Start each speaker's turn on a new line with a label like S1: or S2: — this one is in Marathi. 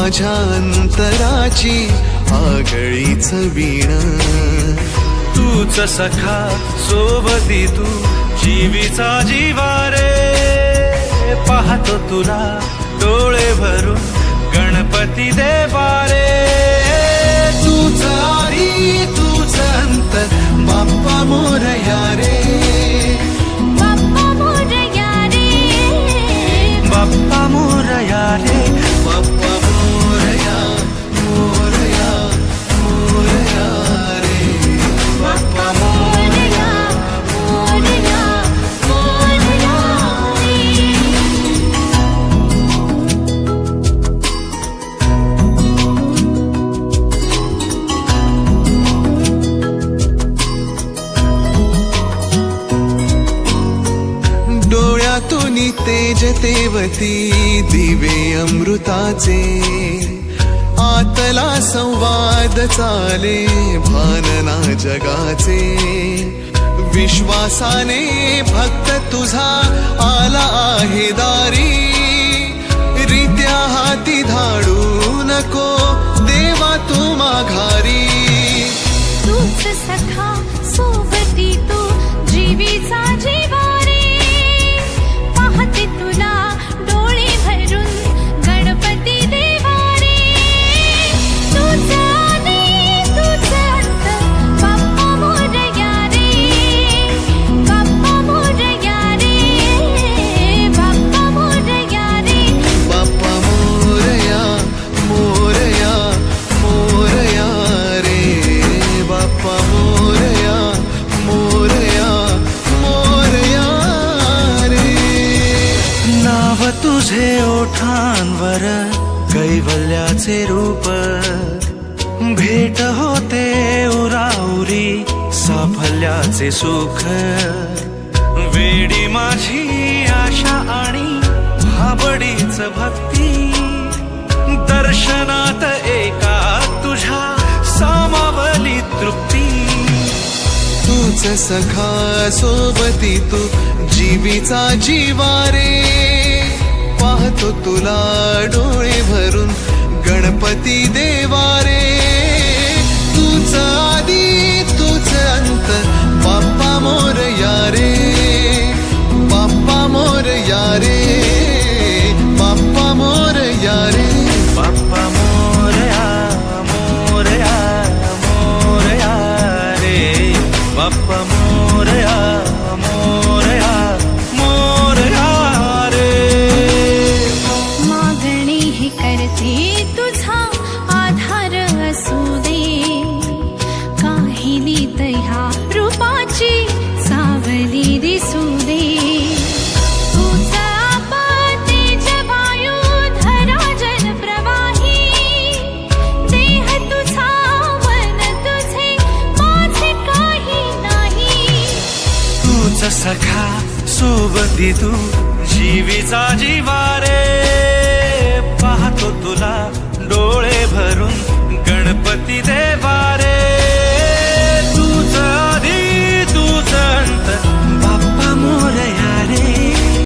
S1: माझ्या अंतराची आगळीच वीण,
S2: तूच सखा सोबती तू जीवीचा जीवा रे, पाहतो तुला डोळे भरून गणपती देवा रे,
S1: तूच आदी तूच अंत बाप्पा मोरया रे,
S3: बाप्पा मोरया रे,
S2: बाप्पा मोरया रे,
S1: बाप्पा मोरया मोरया मोरया रे, बाप्पा
S3: मोरया मोरया मोरया रे.
S1: डोळ्यातून तेज तेवती दिवे अमृताचे, आतला संवाद चाले भानना जगाचे, विश्वासाने भक्त तुझा आला आहे दारी, रित्या हाती धाडू नको देवा तू माघारी,
S3: तूच सखा सोबती तू जीवीचा जीवा रे, पाहते तुला डोळे भरून गणपती देवा रे, तूच आदी तूच अंत बाप्पा मोरया रे, बाप्पा मोरया रे, बाप्पा मोरया रे.
S1: बाप्पा मोरया मोरया मोरया रे, बाप्पा मोरया मोरया मोरया रे.
S2: नाव तुझे ओठांवर कैवल्याचे रूप, भेट होते उराउरी साफल्याचे सुख, वेडी माझी आशा आणि भाबडीच भक्ती, दर्शनात एका तुझ्या सामावली तृप्ती,
S1: तूच सखा सोबती तू जीवीचा जीवा रे, पाहतो तुला डोळे भरून गणपती देवा रे, तूच आदी तूच अंत बाप्पा मोरया रे, बाप्पा मोरया रे, बाप्पा मोरया रे,
S2: बाप्पा मोरया मोरया मोरया रे, बाप्पा मोरया मोरया मोरया रे.
S3: मागणी ही करते तुझा आधार असू दे, काहिली तया रूपाची सावली दिसू दे, तुझा तेज वायू धरा जल प्रवाही, देह तुझा मन तुझे माझे काही नाही,
S2: तूच सखा सोबती तू जीवीचा जीवा रे,